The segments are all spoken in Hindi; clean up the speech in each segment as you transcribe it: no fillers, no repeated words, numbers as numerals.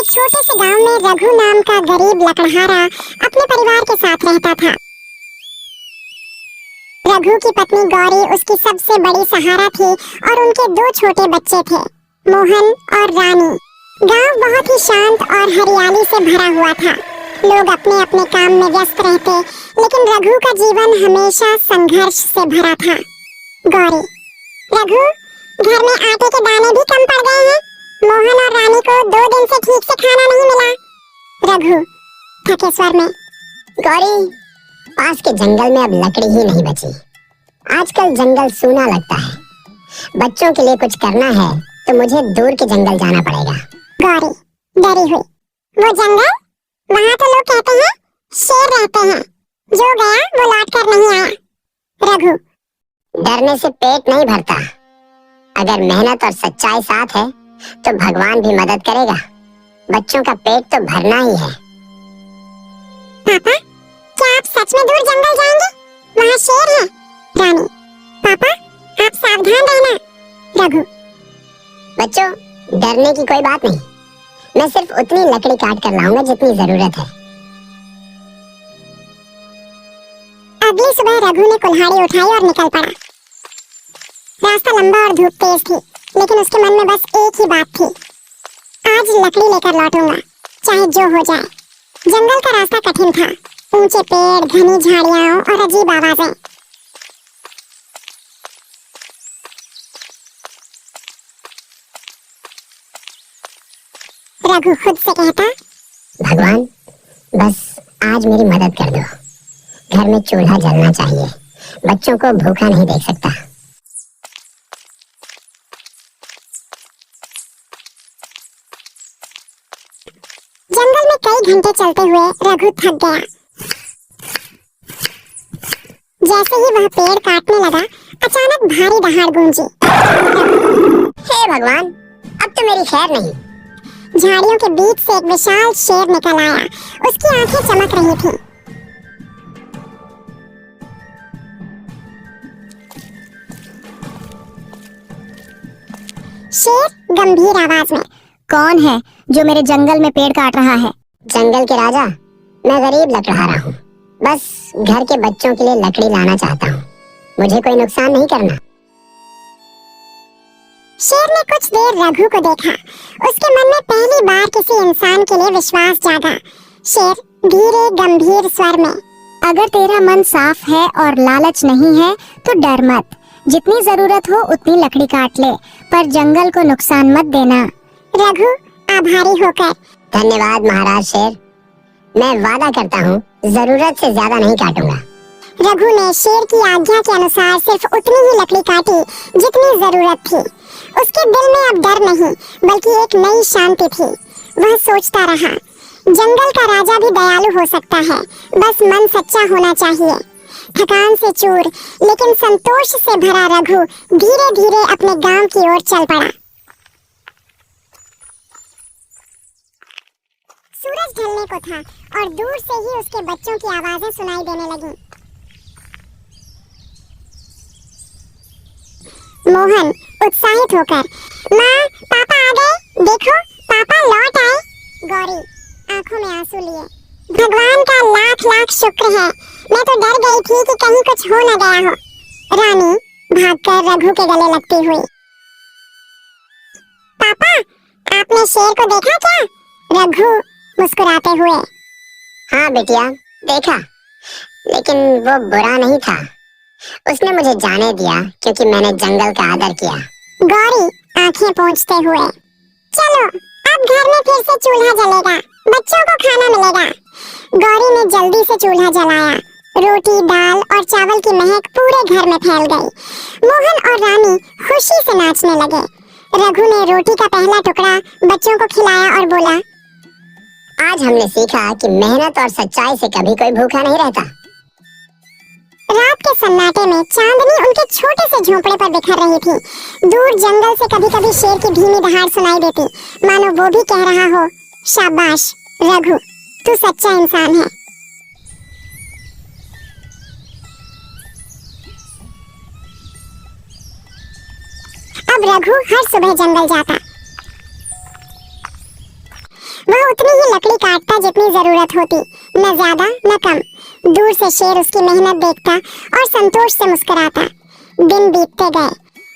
एक छोटे से गांव में रघु नाम का गरीब लकड़हारा अपने परिवार के साथ रहता था। रघु की पत्नी गौरी उसकी सबसे बड़ी सहारा थी और उनके दो छोटे बच्चे थे, मोहन और रानी। गांव बहुत ही शांत और हरियाली से भरा हुआ था। लोग अपने अपने काम में व्यस्त रहते, लेकिन रघु का जीवन हमेशा संघर्ष से भरा था। गौरी, रघु, घर में आटे के दाने भी कम पड़ गए हैं। मोहन और रानी को 2 दिन से ठीक से खाना नहीं मिला। रघु थके स्वर में, गौरी, पास के जंगल में अब लकड़ी ही नहीं बची। आजकल जंगल सूना लगता है। बच्चों के लिए कुछ करना है तो मुझे दूर के जंगल जाना पड़ेगा। गौरी डरी हुई, वो जंगल? वहाँ तो लोग कहते हैं शेर रहते हैं, जो गया वो लौट कर नहीं आया। रघु, डरने से पेट नहीं भरता। अगर मेहनत और सच्चाई साथ है तो भगवान भी मदद करेगा। बच्चों का पेट तो भरना ही है। पापा, क्या आप सच में दूर जंगल जाएंगे? वहाँ शेर है। रानी, पापा आप सावधान रहना। रघु, बच्चों, डरने की कोई बात नहीं। मैं सिर्फ उतनी लकड़ी काट कर लाऊंगा जितनी जरूरत है। अगली सुबह रघु ने कुल्हाड़ी उठाई और निकल पड़ा। रास्ता लंबा और धूप तेज थी, लेकिन उसके मन में बस एक ही बात थी, आज लकड़ी लेकर लौटूंगा, चाहे जो हो जाए। जंगल का रास्ता कठिन था, ऊंचे पेड़, घनी झाड़ियां और अजीब आवाजें। रघु खुद से कहता, भगवान, बस आज मेरी मदद कर दो। घर में चूल्हा जलना चाहिए। बच्चों को भूखा नहीं देख सकता। जंगल में कई घंटे चलते हुए रघु थक गया। जैसे ही वह पेड़ काटने लगा, अचानक भारी दहाड़ गूंजी। हे भगवान, अब तो मेरी खैर नहीं। झाड़ियों के बीच से एक विशाल शेर निकल आया। उसकी आंखें चमक रही थीं। शेर गंभीर आवाज में, कौन है जो मेरे जंगल में पेड़ काट रहा है? जंगल के राजा, मैं गरीब लकड़हारा हूँ। बस घर के बच्चों के लिए लकड़ी लाना चाहता हूँ। मुझे कोई नुकसान नहीं करना। शेर ने कुछ देर रघु को देखा। उसके मन में पहली बार किसी इंसान के लिए विश्वास जागा। शेर धीरे गंभीर स्वर में, अगर तेरा मन साफ है और लालच नहीं है तो डर मत। जितनी जरूरत हो उतनी लकड़ी काट ले, पर जंगल को नुकसान मत देना। रघु आभारी होकर, धन्यवाद महाराज शेर। मैं वादा करता हूँ जरूरत से ज्यादा नहीं काटूंगा। रघु ने शेर की आज्ञा के अनुसार सिर्फ उतनी ही लकड़ी काटी जितनी जरूरत थी। उसके दिल में अब डर नहीं, बल्कि एक नई शांति थी। वह सोचता रहा, जंगल का राजा भी दयालु हो सकता है, बस मन सच्चा होना चाहिए। थकान से चूर लेकिन संतोष से भरा रघु धीरे धीरे अपने गांव की ओर चल पड़ा। सूरज ढलने को था और दूर से ही उसके बच्चों की आवाजें सुनाई देने लगीं। मोहन उत्साहित होकर, माँ, पापा आ गए, देखो पापा लौट आए। गौरी आंखों में आंसू लिए, भगवान का लाख लाख शुक्र है, मैं तो डर गई थी कि कहीं कुछ हो न गया हो। रानी भागकर रघु के गले लगती हुई, पापा आपने शेर को देखा क्या? रघु मुस्कुराते हुए, हाँ बेटिया, देखा, लेकिन वो बुरा नहीं था। उसने मुझे जाने दिया क्योंकि मैंने जंगल का आदर किया। गौरी आंखें पोंछते हुए, चलो अब घर में फिर से चूल्हा जलेगा, बच्चों को खाना मिलेगा। गौरी ने जल्दी से चूल्हा जलाया। रोटी, दाल और चावल की महक पूरे घर में फैल गई। मोहन और रानी खुशी से नाचने लगे। रघु ने रोटी का पहला टुकड़ा बच्चों को खिलाया और बोला, आज हमने सीखा कि मेहनत और सच्चाई से कभी कोई भूखा नहीं रहता। रात के सन्नाटे में चांदनी उनके छोटे से झोंपड़े पर बिखर रही थी। दूर जंगल से कभी-कभी शेर की धीमी दहाड़ सुनाई देती, मानो वो भी कह रहा हो, शाबाश रघु, तू सच्चा इंसान है। अब रघु हर सुबह जंगल जाता। वह लकड़ी काटता जितनी जरूरत होती, न ज्यादा न कम। दूर से शेर उसकी मेहनत देखता और संतोष से मुस्कुराता। दिन बीतते गए।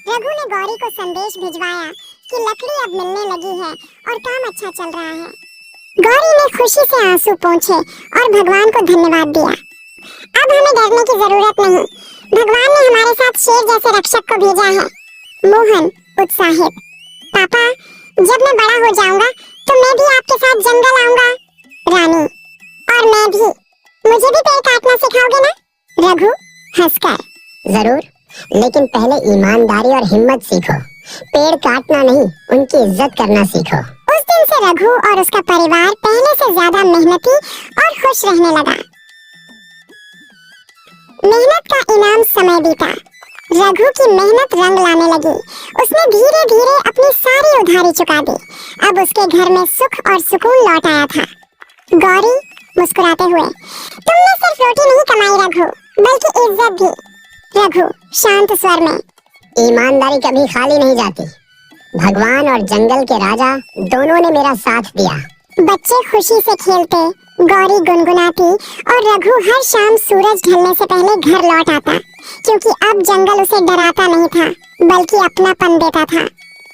रघु ने गौरी को संदेश भिजवाया कि लकड़ी अब मिलने लगी है और काम अच्छा चल रहा है। गौरी ने खुशी से आंसू पोंछे और भगवान को धन्यवाद दिया। अब हमें डरने की जरूरत नहीं, भगवान ने हमारे साथ शेर जैसे रक्षक को भेजा है। मोहन उत्साहित, पापा जब मैं बड़ा हो जाऊंगा तो मैं भी आपके साथ जंगल आऊंगा। रानी, और मैं भी, मुझे भी पेड़ काटना सिखाओगे ना? रघु हंसकर, जरूर, लेकिन पहले ईमानदारी और हिम्मत सीखो। पेड़ काटना नहीं, उनकी इज्जत करना सीखो। उस दिन से रघु और उसका परिवार पहले से ज्यादा मेहनती और खुश रहने लगा। मेहनत का इनाम समय बीता। रघु की मेहनत रंग लाने लगी। उसने धीरे धीरे अपनी सारी उधारी चुका दी। अब उसके घर में सुख और सुकून लौट आया था। गौरी मुस्कुराते हुए, तुमने सिर्फ रोटी नहीं कमाई रघु, बल्कि इज्जत भी। रघु शांत स्वर में, ईमानदारी कभी खाली नहीं जाती। भगवान और जंगल के राजा दोनों ने मेरा साथ दिया। बच्चे खुशी से खेलते, गौरी गुनगुनाती और रघु हर शाम सूरज ढलने से पहले घर लौट आता, क्योंकि अब जंगल उसे डराता नहीं था, बल्कि अपनापन देता था।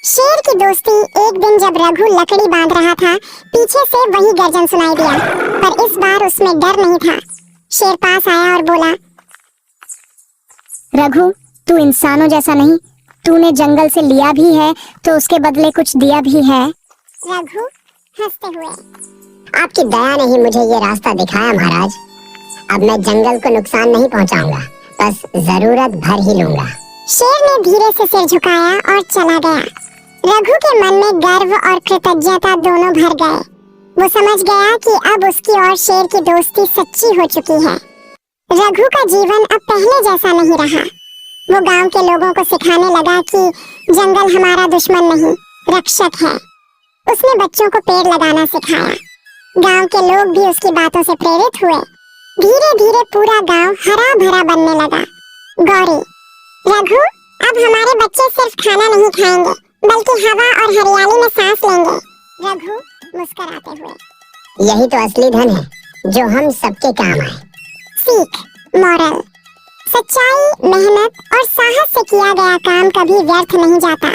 शेर की दोस्ती। एक दिन जब रघु लकड़ी बांध रहा था, पीछे से वही गर्जन सुनाई दिया, पर इस बार उसमें डर नहीं था। शेर पास आया और बोला, रघु, तू इंसानों जैसा नहीं, तूने जंगल से लिया भी है तो उसके बदले कुछ दिया भी है। रघु हंसते हुए, आपकी दया ने ही मुझे ये रास्ता दिखाया महाराज। अब मैं जंगल को नुकसान नहीं पहुंचाऊंगा, बस जरूरत भर ही लूंगा। शेर ने धीरे से सिर झुकाया और चला गया। रघु के मन में गर्व और कृतज्ञता दोनों भर गए। वो समझ गया कि अब उसकी और शेर की दोस्ती सच्ची हो चुकी है। रघु का जीवन अब पहले जैसा नहीं रहा। वो गांव के लोगों को सिखाने लगा कि जंगल हमारा दुश्मन नहीं, रक्षक है। उसने बच्चों को पेड़ लगाना सिखाया। गांव के लोग भी उसकी बातों से प्रेरित हुए। धीरे धीरे पूरा गांव हरा भरा बनने लगा। गौरी, रघु, अब हमारे बच्चे सिर्फ खाना नहीं खाएंगे, बल्कि हवा और हरियाली में सांस लेंगे। रघु मुस्कुराते हुए, यही तो असली धन है, जो हम सबके काम आए। सीख, मॉरल, सच्चाई, मेहनत और साहस से किया गया काम कभी व्यर्थ नहीं जाता।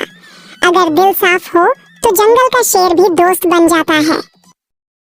अगर दिल साफ हो तो जंगल का शेर भी दोस्त बन जाता है।